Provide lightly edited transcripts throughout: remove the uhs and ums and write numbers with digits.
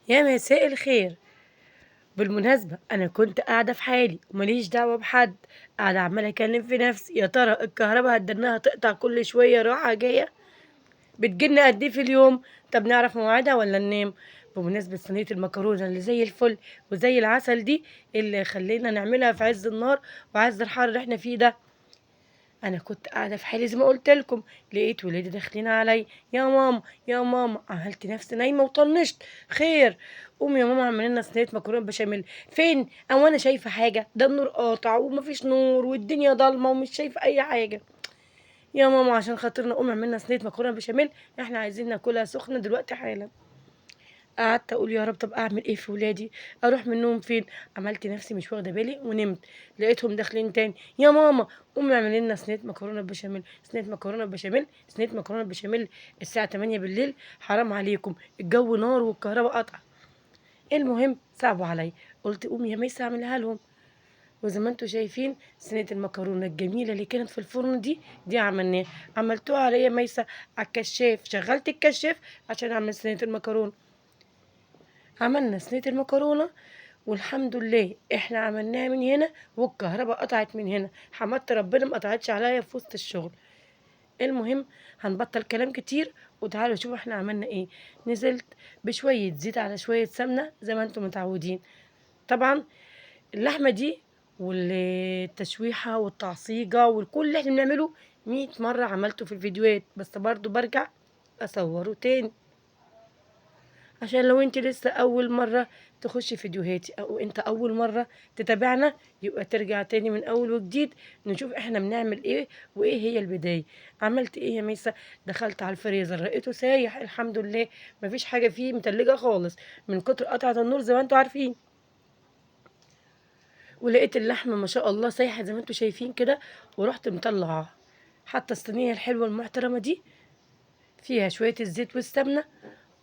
يا مساء الخير. بالمناسبة أنا كنت قاعدة في حالي وماليش دعوة بحد، قاعدة عمالة أكلم في نفسي يا ترى الكهرباء هتدنها تقطع كل شوية رايحة جاية؟ بتجيلنا قد إيه في اليوم؟ طب نعرف مواعيدها ولا ننام؟ بمناسبة صينية المكرونة اللي زي الفل وزي العسل دي، اللي خلينا نعملها في عز النار وعز الحر اللي احنا فيه ده، انا كنت قاعده في حالي زي ما قلت لكم، لقيت ولادي داخلين علي: يا ماما يا ماما. عملت نفسي نايمه وطنشت: خير؟ قومي يا ماما اعملي لنا صينيه مكرونه بشاميل. فين؟ او انا شايفه حاجه؟ ده النور قاطع ومفيش نور والدنيا ضلمه ومش شايفه اي حاجه. يا ماما عشان خاطرنا قومي اعملي لنا صينيه مكرونه بشاميل، احنا عايزين ناكلها سخنه دلوقتي حالا. قعدت اقول يا رب طب اعمل ايه في ولادي؟ اروح منهم فين؟ عملت نفسي مش واخده بالي ونمت. لقيتهم داخلين تاني: يا ماما قومي اعملي لنا صينيه مكرونه بشاميل، صينيه مكرونه بشاميل، صينيه مكرونه بشاميل. الساعه 8 بالليل، حرام عليكم، الجو نار والكهرباء قطع. المهم صعبوا عليا، قلت قومي يا ميسه اعملها لهم. وزي ما انتم شايفين صينيه المكرونه الجميله اللي كانت في الفرن دي عملناها. عملتوها على ايه يا ميسه؟ على الكشاف، شغلت الكشاف عشان اعمل صينيه المكرونه. عملنا صينية المكرونة والحمد لله احنا عملناها من هنا والكهرباء قطعت من هنا، حمدت ربنا ما قطعتش عليا في وسط الشغل. المهم هنبطل كلام كتير وتعالوا شوفوا احنا عملنا ايه. نزلت بشوية زيت على شوية سمنة زي ما انتم متعودين. طبعا اللحمة دي والتشويحة والتعصيجة وكل اللي احنا بنعمله 100 مرة عملته في الفيديوهات، بس برضو برجع اصوره تاني عشان لو انت لسه اول مرة تخش فيديوهاتي او انت اول مرة تتابعنا، يبقى ترجع تاني من اول وجديد نشوف احنا بنعمل ايه وايه هي البداية. عملت ايه يا ميسة؟ دخلت على الفريزر لقيته سايح الحمد لله، مفيش حاجة فيه متلجة خالص من كتر قطعة النور زي ما انتوا عارفين. ولقيت اللحمة ما شاء الله سايحة زي ما انتوا شايفين كده، ورحت مطلعاها. حتى الصينية الحلوة المحترمة دي فيها شوية الزيت والسمنة،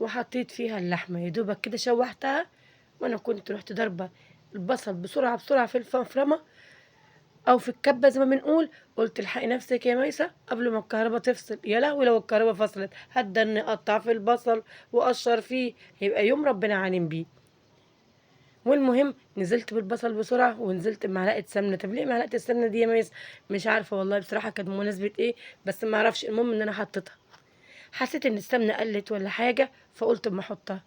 وحطيت فيها اللحمة يا دوبك كده شوحتها. وانا كنت رحت ضاربة البصل بسرعة بسرعة في الفرمة او في الكبة زي ما بنقول. قلت الحقي نفسك يا ميسة قبل ما الكهرباء تفصل. يا لهوي لو الكهرباء فصلت هبدأ نقطع في البصل واقشر فيه، هيبقى يوم ربنا عالم بيه. والمهم نزلت بالبصل بسرعة ونزلت بمعلقة سمنة. طب ليه معلقة السمنة دي يا ميس؟ مش عارفة والله بصراحة كانت بمناسبة ايه، بس ما اعرفش، المهم ان انا حطيتها. حسيت ان السمنة قلت ولا حاجة فقلت اما احطها.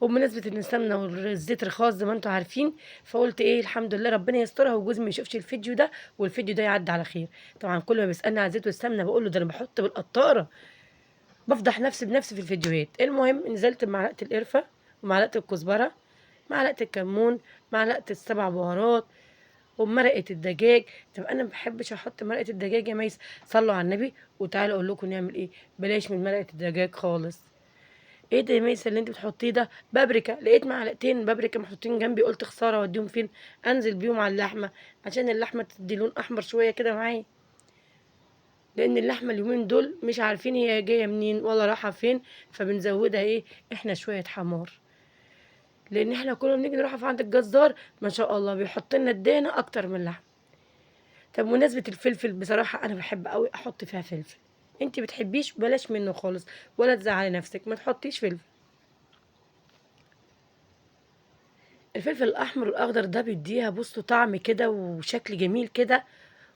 وبمناسبة ان السمنة والزيت رخاص زي ما انتوا عارفين، فقلت ايه الحمد لله ربنا يسترها وجوزي ما يشوفش الفيديو ده والفيديو ده يعدي على خير. طبعا كل ما بيسألني على الزيت والسمنة بقول له ده انا بحط بالقطارة، بفضح نفسي بنفسي في الفيديوهات. المهم نزلت بمعلقة القرفة ومعلقة الكزبرة، معلقة الكمون، معلقة السبع بهارات، ومرقة الدجاج. طب انا ما بحبش احط مرقة الدجاج يا ميس، صلوا على النبي وتعالوا اقول لكم نعمل ايه. بلاش من مرقة الدجاج خالص. ايه ده يا ميس اللي انت بتحطيه ده؟ بابريكا. لقيت معلقتين بابريكا محطوطين جنبي، قلت خساره اوديهم فين؟ انزل بيهم على اللحمه عشان اللحمه تدي لون احمر شويه كده معايا، لان اللحمه اليومين دول مش عارفين هي جايه منين ولا رايحه فين، فبنزودها ايه احنا شويه حمار، لان احنا كل ما بنيجي نروح عند الجزار ما شاء الله بيحط لنا الدهنه اكتر من اللحم. طب بمناسبه الفلفل، بصراحه انا بحب قوي احط فيها فلفل. انت بتحبيش بلاش منه خالص، ولا تزعلي نفسك ما تحطيش فلفل. الفلفل الاحمر والاخضر ده بيديها بصوا طعم كده وشكل جميل كده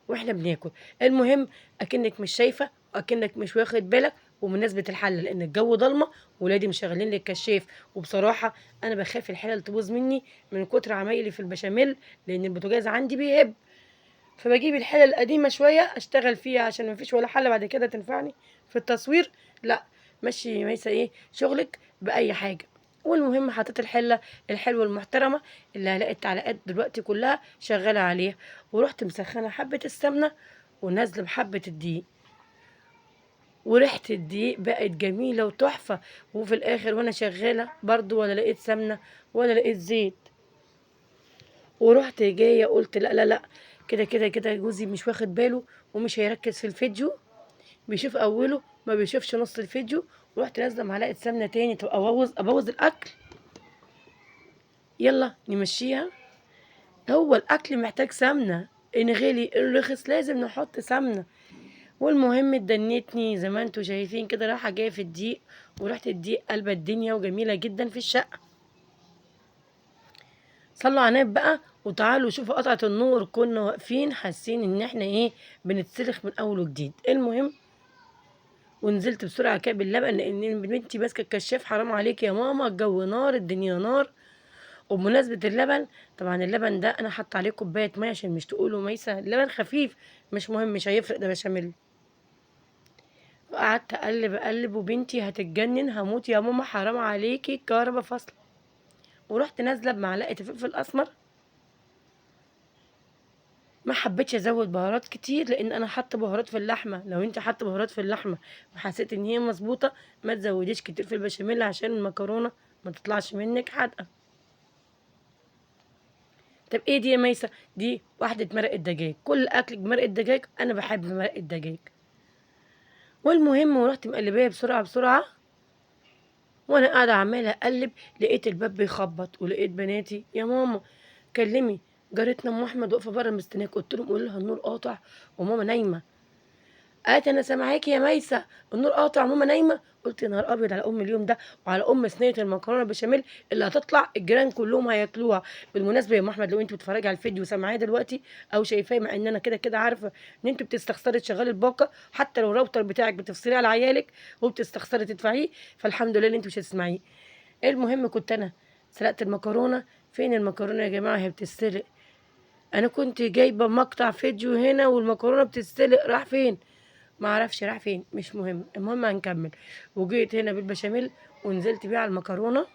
واحنا بناكل. المهم اكنك مش شايفه واكنك مش واخد بالك. وبمناسبه الحله لان الجو ضلمه ولادي مشغلين لي الكشاف، وبصراحه انا بخاف الحلل تبوظ مني من كتر عمايلي في البشاميل، لان البوتاجاز عندي بيهب. فبجيب الحلل القديمه شويه اشتغل فيها عشان مفيش ولا حله بعد كده تنفعني في التصوير. لا، ماشي ميسه ايه شغلك باي حاجه. والمهم حطيت الحله الحلوه المحترمه اللي هلاقي التعليقات دلوقتي كلها شغاله عليها، ورحت مسخنه حبه السمنه ونازله بحبه الدقيق، وريحه الدقيق بقت جميله وتحفه. وفي الاخر وانا شغاله برضو ولا لقيت سمنه ولا لقيت زيت. ورحت جايه قلت لا لا لا، كده كده كده جوزي مش واخد باله ومش هيركز في الفيديو، بيشوف اوله ما بيشوفش نص الفيديو. ورحت نازله معلقه سمنه تاني، طب ابوظ الاكل؟ يلا نمشيها. هو الاكل محتاج سمنه، ان غلي ان رخص لازم نحط سمنه. والمهم اتدنيتني زي ما انتوا شايفين كده رايحه جايه في الدقيق، وريحه الدقيق قلبة الدنيا وجميله جدا في الشقه. صلوا على النبي بقى وتعالوا شوفوا قطعة النور. كنا واقفين حاسين ان احنا ايه، بنتسلخ من اول وجديد. المهم ونزلت بسرعة كده باللبن، لان بنتي ماسكة الكشاف. حرام عليك يا ماما، الجو نار، الدنيا نار. وبمناسبة اللبن، طبعا اللبن ده انا حاطة عليه كوباية مية عشان مش تقولوا ميسة اللبن خفيف. مش مهم، مش هيفرق، ده بشاميل. وقعدت اقلب اقلب، وبنتي هتتجنن، هموت يا ماما حرام عليكي الكهرباء فاصلة. ورحت نازلة بمعلقة الفلفل الاسمر. ما حبيتش ازود بهارات كتير، لان انا حاطه بهارات في اللحمه. لو انت حاطه بهارات في اللحمه وحسيت ان هي مظبوطه، ما تزوديش كتير في البشاميل عشان المكرونه ما تطلعش منك حادقه. طب ايه دي يا ميسه؟ دي واحده مرقه دجاج. كل اكلك مرقه دجاج، انا بحب مرقه دجاج. والمهم ورحت مقلبيه بسرعه بسرعه. وانا قاعده عماله اقلب، لقيت الباب بيخبط، ولقيت بناتي يا ماما كلمي جارتنا ام احمد واقفه بره مستنياك. قلت لهم قول لها النور قاطع وماما نايمه. قالت انا سامعاكي يا ميسه، النور قاطع ماما نايمه. قلت يا نهار ابيض على ام اليوم ده، وعلى ام صينيه المكرونه البشاميل اللي هتطلع الجيران كلهم هياكلوها. بالمناسبه يا ام احمد، لو انت بتتفرجي على الفيديو وسامعاه دلوقتي او شايفاه، مع ان انا كده كده عارفه ان انت بتستخسري تشغلي الباقه، حتى لو الراوتر بتاعك بتفصليه على عيالك وبتستخسري تدفعيه، فالحمد لله ان انت مش هتسمعيه. المهم كنت انا سلقت المكرونه. فين المكرونه يا جماعه؟ هي بتتسلق. انا كنت جايبه مقطع فيديو هنا والمكرونه بتتسلق، راح فين؟ ما اعرفش راح فين، مش مهم. المهم هنكمل. وجيت هنا بالبشاميل ونزلت بيه على المكرونه.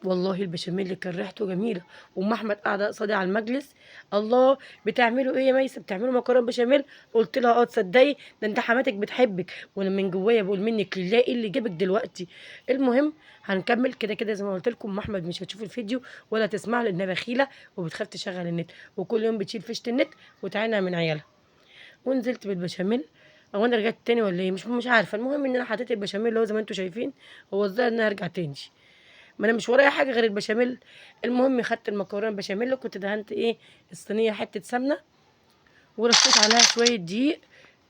والله البشاميل اللي كان ريحته جميله. وام احمد قاعده قصادي على المجلس. الله، بتعملوا ايه يا ميسه؟ بتعملوا مكرونه بشاميل؟ قلت لها اه تصدقي، ده انت حماتك بتحبك. وانا من جوايا بقول منك لله، ايه اللي جابك دلوقتي؟ المهم هنكمل. كده كده زي ما قلت لكم، ام احمد مش هتشوف الفيديو ولا تسمعه لانها بخيله وبتخاف تشغل النت، وكل يوم بتشيل فيشه النت وتعينها من عيالها. ونزلت بالبشاميل. او انا رجعت تاني ولا ايه؟ مش عارفه. المهم ان انا حطيت البشاميل اللي هو زي ما انتم شايفين. هو الظاهر ان انا هرجع تاني، ما انا مش ورايا حاجه غير البشاميل. المهم خدت المكرونه البشاميل، كنت دهنت ايه الصينيه حته سمنه، ورشيت عليها شويه دقيق.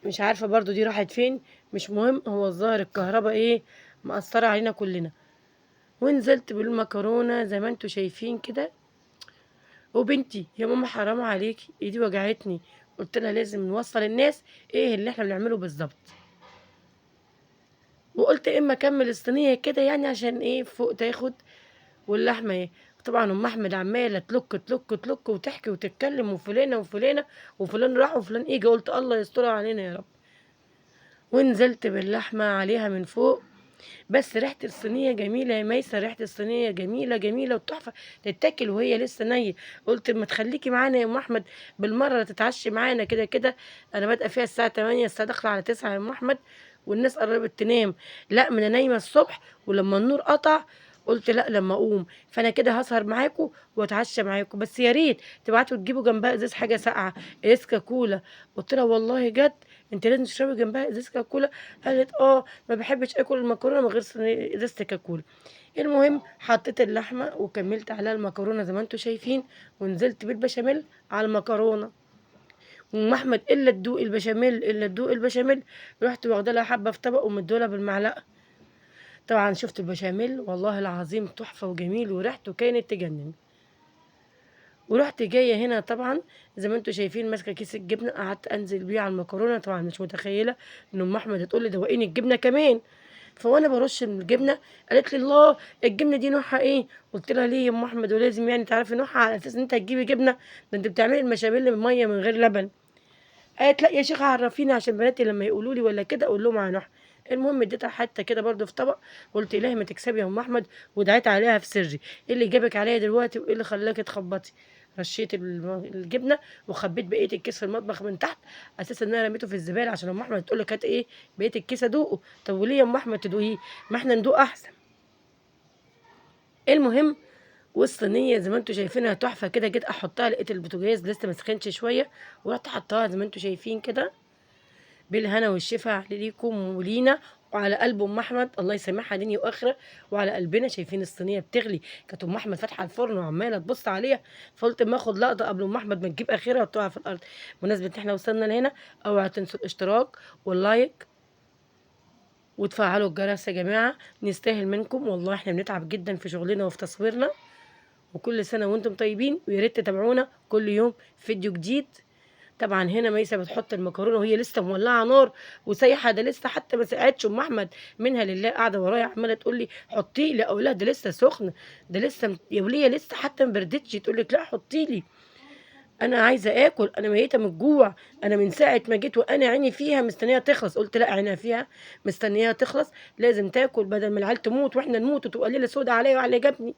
مش عارفه برضو دي راحت فين، مش مهم. هو الظاهر الكهرباء ايه مأثره علينا كلنا. ونزلت بالمكرونه زي ما انتم شايفين كده. وبنتي يا ماما حرام عليكي ايدي وجعتني. قلت لها لازم نوصل الناس ايه اللي احنا بنعمله بالظبط. وقلت اما اكمل الصينيه كده يعني عشان ايه فوق تاخد واللحمه ايه. طبعا ام احمد عماله تلك تلك تلك وتحكي وتتكلم، وفلانه وفلانه وفلان راح وفلان اجى. قلت الله يسترها علينا يا رب. ونزلت باللحمه عليها من فوق. بس ريحه الصينيه جميله يا ميسه، ريحه الصينيه جميله جميله وتحفه، تتاكل وهي لسه نيه. قلت ما تخليكي معانا يا ام احمد بالمره تتعشي معانا. كده كده انا بادئه فيها الساعه 8، الساعه داخله على 9 يا ام احمد، والناس قربت تنام. لا، من نايمه الصبح، ولما النور قطع قلت لا لما اقوم، فانا كده هسهر معاكم واتعشى معاكم. بس يا ريت تبعتوا تجيبوا جنبها ازاز حاجه ساقعه، ازاز كاكولا. قلت لها والله جد انت لازم تشربي جنبها ازاز كاكولا. قالت اه ما بحبش اكل المكرونه من غير ازازه كاكولا. المهم حطيت اللحمه وكملت عليها المكرونه زي ما انتم شايفين، ونزلت بالبشاميل على المكرونه. وام احمد الا تدوق البشاميل الا تدوق البشاميل. رحت واخده لها حبه في طبق ومدولها بالمعلقه. طبعا شفت البشاميل والله العظيم تحفه وجميل وريحته كانت تجنن. ورحت جايه هنا طبعا زي ما انتم شايفين ماسكه كيس الجبنه، قعدت انزل بيه على المكرونه. طبعا مش متخيله ان ام احمد هتقول لي دوقيني الجبنه كمان. فوانا برش من الجبنه قالت لي الله الجبنه دي نوعها ايه؟ قلت لها ليه يا ام احمد ولازم يعني تعرفي نوعها على اساس ان انت هتجيبي جبنه؟ ده انت بتعملي المشابيل بميه من غير لبن. قالت لا يا شيخه عرفيني عشان بناتي لما يقولوا لي ولا كده اقول لهم على نوعها. المهم اديتها حته كده برضو في طبق. قلت الهي ما تكسبي يا ام احمد، ودعيت عليها في سري. ايه اللي جابك عليا دلوقتي وايه اللي خلاكي تخبطي؟ رشيت الجبنه وخبيت بقيه الكيس في المطبخ من تحت، اساسا ان انا رميته في الزباله عشان ام احمد تقول لك هات ايه بقيه الكيس ادوقه. طب وليه يا ام احمد تدوقيه؟ ما احنا ندوق احسن. المهم والصينيه زي ما انتم شايفينها تحفه كده، جيت احطها لقيت البوتاجاز لسه ما سخنش شويه، ورحت حطاها زي ما انتم شايفين كده. بالهنا والشفا ليكم ولينا وعلى قلب ام احمد، الله يسامحها دنيا واخره. وعلى قلبنا شايفين الصينيه بتغلي، كانت ام احمد فاتحه الفرن وعماله تبص عليها. فقلت اما اخد لقطه قبل ام احمد ما تجيب اخرها وتقع في الارض. بمناسبه ان احنا وصلنا لهنا، اوعى تنسوا الاشتراك واللايك وتفعلوا الجرس يا جماعه، نستاهل منكم والله، احنا بنتعب جدا في شغلنا وفي تصويرنا. وكل سنة وانتم طيبين، ويا ريت تتابعونا كل يوم فيديو جديد. طبعا هنا ميسة بتحط المكرونة وهي لسه مولعة نار وسايحة، ده لسه حتى ما سقعتش. ام احمد منها لله قاعدة ورايا عمالة تقول لي حطي لي، اقول لها ده لسه سخنة، ده لسه يا ولية لسه حتى ما بردتش، تقول لك لا حطي لي. انا عايزه اكل، انا ميته من الجوع، انا من ساعه ما جيت وانا عيني فيها مستنيه تخلص. قلت لا، عينها فيها مستنيه تخلص، لازم تاكل بدل ما العيال تموت واحنا نموت وتبقى ليله سودة عليا وعلى اللي جابني.